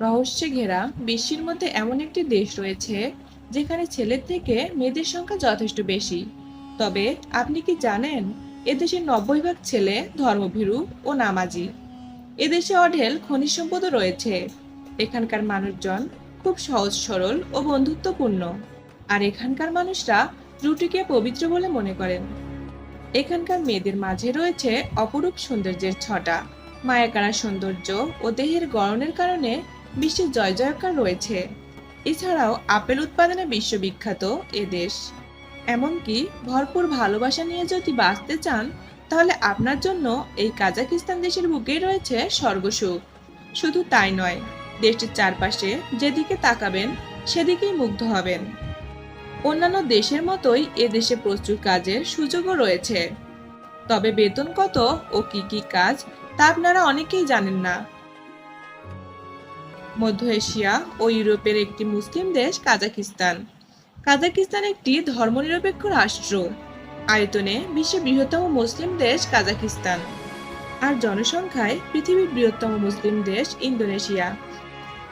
রহস্যে ঘেরা বিশ্বের মধ্যে এমন একটি দেশ রয়েছে যেখানে ছেলের থেকে মেয়েদের সংখ্যা যথেষ্ট বেশি। তবে আপনি কি জানেন, এদেশের 90% ছেলে ধর্মভীরু ও নামাজি। এদেশে অঢেল খনিজ সম্পদও রয়েছে। এখানকার মানুষজন খুব সহজ সরল ও বন্ধুত্বপূর্ণ। আর এখানকার মানুষরা ত্রুটিকে পবিত্র বলে মনে করেন। এখানকার মেয়েদের মাঝে রয়েছে অপরূপ সৌন্দর্যের ছটা। মায়াকাড়া সৌন্দর্য ও দেহের গড়নের কারণে বিশ্বে জয় জয়কার রয়েছে। এছাড়াও আপেল উৎপাদনে বিশ্ববিখ্যাত এ দেশ। এমনকি ভরপুর ভালোবাসা নিয়ে যদি বাঁচতে চান, তাহলে আপনার জন্য এই কাজাকিস্তান দেশের বুকেই রয়েছে স্বর্গসুখ। শুধু তাই নয়, দেশটির চারপাশে যেদিকে তাকাবেন সেদিকেই মুগ্ধ হবেন। অন্যান্য দেশের মতোই এ দেশে প্রচুর কাজের সুযোগও রয়েছে। তবে বেতন কত ও কি কি কাজ তা আপনারা অনেকেই জানেন না। মধ্য এশিয়া ও ইউরোপের একটি মুসলিম দেশ কাজাকিস্তান। কাজাকিস্তান একটি ধর্মনিরপেক্ষ রাষ্ট্র। আয়তনে বিশ্বের বৃহত্তম মুসলিম দেশ কাজাকিস্তান। আর জনসংখ্যায় পৃথিবীর বৃহত্তম মুসলিম দেশ ইন্দোনেশিয়া।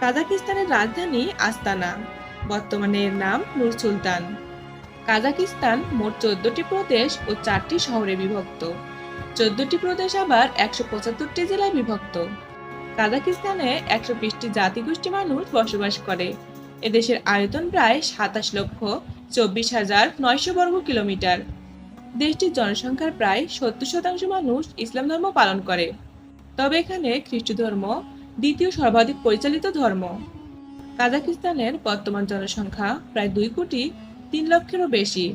কাজাকিস্তানের রাজধানী আস্তানা। বর্তমানে এর নাম নূর সুলতান। কাজাকিস্তান মোট 14টি প্রদেশ ও 4টি শহরে বিভক্ত। 14টি প্রদেশ আবার 175টি জেলায় বিভক্ত। কাজাকিস্তানে 120টি জাতিগোষ্ঠী মানুষ বসবাস করে। এদেশের আয়তন প্রায় 27,24,900 বর্গ কিলোমিটার। দেশটির জনসংখ্যার প্রায় 70% মানুষ ইসলাম ধর্ম পালন করে। তবে এখানে খ্রিস্ট ধর্ম দ্বিতীয় সর্বাধিক পরিচালিত ধর্ম। কাজাকিস্তানের বর্তমান জনসংখ্যা প্রায় 2,03,00,000-এরও বেশি।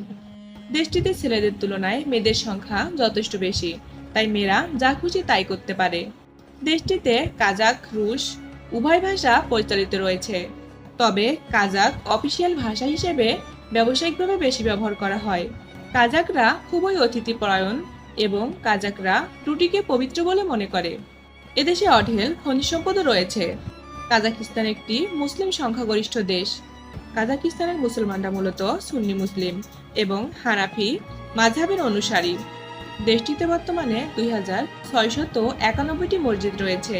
দেশটিতে ছেলেদের তুলনায় মেয়েদের সংখ্যা যথেষ্ট বেশি, তাই মেয়েরা যা খুশি তাই করতে পারে। দেশটিতে কাজাক, রুশ উভয় ভাষা পরিচালিত রয়েছে। তবে কাজাক অফিসিয়াল ভাষা হিসেবে ব্যবসায়িকভাবে বেশি ব্যবহার করা হয়। কাজাকরা খুবই অতিথিপরায়ণ এবং কাজাকরা ত্রুটিকে পবিত্র বলে মনে করে। এদেশে অঢেল খনিজ সম্পদও রয়েছে। কাজাকিস্তান একটি মুসলিম সংখ্যাগরিষ্ঠ দেশ। কাজাকিস্তানের মুসলমানরা মূলত সুন্নি মুসলিম এবং হানাফি মাযহাবের অনুসারী। দেশটিতে বর্তমানে 2,691টি মসজিদ রয়েছে।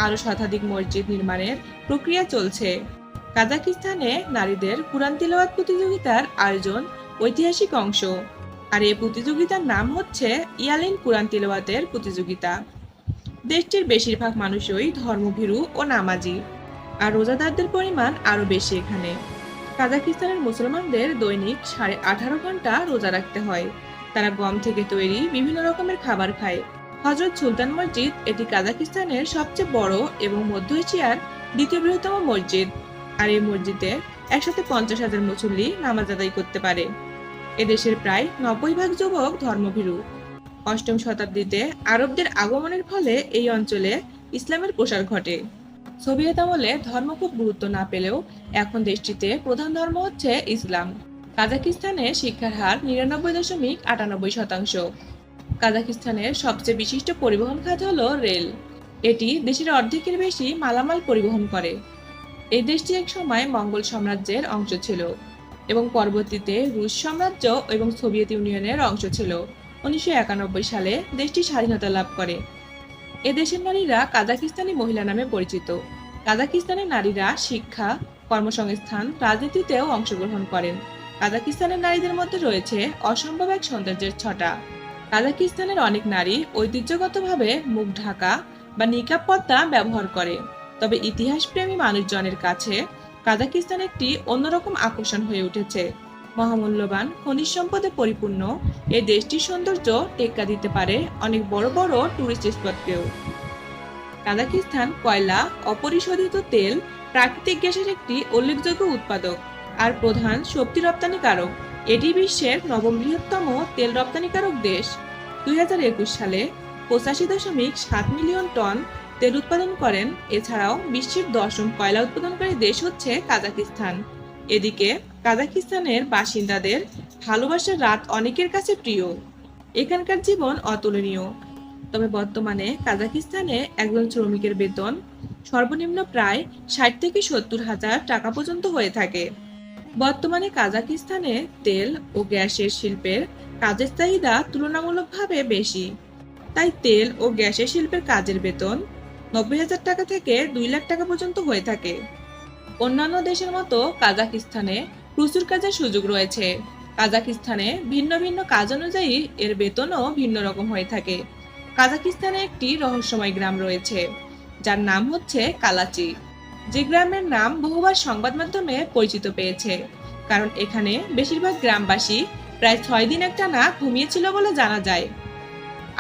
আরও শতাধিক মসজিদ নির্মাণের প্রক্রিয়া চলছে। কাজাকিস্তানে নারীদের কুরআন তিলাওয়াত প্রতিযোগিতার আয়োজন ঐতিহাসিক অংশ। আর এই প্রতিযোগিতার নাম হচ্ছে ইয়ালিন কুরআন তিলাওয়াতের প্রতিযোগিতা। দেশটির বেশিরভাগ মানুষই ধর্মভীরু ও নামাজি, আর রোজাদারদের পরিমাণ আরও বেশি এখানে। কাজাকিস্তানের মুসলমানদের দৈনিক 18.5 ঘন্টা রোজা রাখতে হয়। তারা গম থেকে তৈরি বিভিন্ন রকমের খাবার খায়। হজরত সুলতান মসজিদ এটি কাজাকিস্তানের সবচেয়ে বড় এবং মধ্য এশিয়ার দ্বিতীয় বৃহত্তম মসজিদ। আর এই মসজিদে একসাথে 50,000 মুসল্লি নামাজ আদায় করতে পারে। এদেশের প্রায় 90% যুবক ধর্মভীরু। 8ম শতাব্দীতে আরবদের আগমনের ফলে এই অঞ্চলে ইসলামের প্রসার ঘটে। সোভিয়েত আমলে ধর্ম খুব গুরুত্ব না পেলেও এখন দেশটিতে প্রধান ধর্ম হচ্ছে ইসলাম। কাজাকিস্তানে শিক্ষার হার 99.98%। কাজাকিস্তানের সবচেয়ে বিশিষ্ট পরিবহন খাত হলো রেল। এটি দেশের অর্ধেকের বেশি মালামাল পরিবহন করে। এই দেশটি এক সময় মঙ্গল সাম্রাজ্যের অংশ ছিল এবং পরবর্তীতে রুশ সাম্রাজ্য এবং সোভিয়েত ইউনিয়নের অংশ ছিল। 1991 সালে দেশটি স্বাধীনতা লাভ করে। এদেশের নারীরা কাজাকিস্তানি মহিলা নামে পরিচিত। কাজাকিস্তানের নারীরা শিক্ষা, কর্মসংস্থান, রাজনীতিতেও অংশগ্রহণ করেন। কাজাকিস্তানের নারীদের মধ্যে রয়েছে অসম্ভব এক সৌন্দর্যের ছটা। কাজাকিস্তানের অনেক নারী ঐতিহ্যগতভাবে মুখ ঢাকা বা নিকাব পর্দা ব্যবহার করে। তবে ইতিহাসপ্রেমী মানুষজনের কাছে কাজাকিস্তান একটি অন্যরকম আকর্ষণ হয়ে উঠেছে। মহামূল্যবান খনিজ সম্পদে পরিপূর্ণ এই দেশটির সৌন্দর্য টেক্কা দিতে পারে অনেক বড় বড় টুরিস্ট স্পটকেও। কাজাকিস্তান কয়লা, অপরিশোধিত তেল, প্রাকৃতিক গ্যাসের একটি উল্লেখযোগ্য উৎপাদক আর প্রধান শক্তি রপ্তানিকারক। এটি বিশ্বের 9ম বৃহত্তম তেল রপ্তানিকারক দেশ। 2021 সালে 85.7 মিলিয়ন টন তেল উৎপাদন করেন। এছাড়াও বিশ্বের 10ম কয়লা উৎপাদনকারী দেশ হচ্ছে কাজাকিস্তান। এদিকে কাজাকিস্তানের বাসিন্দাদের ভালোবাসার রাত অনেকের কাছে প্রিয়। এখানকার জীবন অতুলনীয়। তবে বর্তমানে কাজাকিস্তানে একজন শ্রমিকের বেতন সর্বনিম্ন প্রায় 60 থেকে 70 হাজার টাকা পর্যন্ত হয়ে থাকে। বর্তমানে কাজাকিস্তানে তেল ও গ্যাসের শিল্পের কাজের চাহিদা তুলনামূলকভাবে বেশি। তাই তেল ও গ্যাসের শিল্পের কাজের বেতন 90,000 টাকা থেকে 2 লাখ টাকা পর্যন্ত হয়ে থাকে। অন্যান্য দেশের মতো কাজাকিস্তানে প্রচুর কাজের সুযোগ রয়েছে। কাজাকিস্তানে ভিন্ন ভিন্ন কাজ অনুযায়ী এর বেতনও ভিন্ন রকম হয়ে থাকে। কাজাকিস্তানে একটি রহস্যময় গ্রাম রয়েছে, যার নাম হচ্ছে কালাচি, যে গ্রামের নাম বহুবার সংবাদ মাধ্যমে পরিচিত পেয়েছে, কারণ এখানে বেশিরভাগ গ্রামবাসী প্রায় 6 দিন একটানা ঘুমিয়েছিল বলে জানা যায়।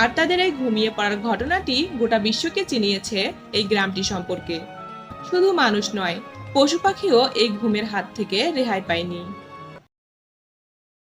আর তাদের এই ঘুমিয়ে পড়ার ঘটনাটি গোটা বিশ্বকে চিনিয়েছে এই গ্রামটি সম্পর্কে। শুধু মানুষ নয়, পশু পাখিও এই ঘুমের হাত থেকে রেহাই পায়নি।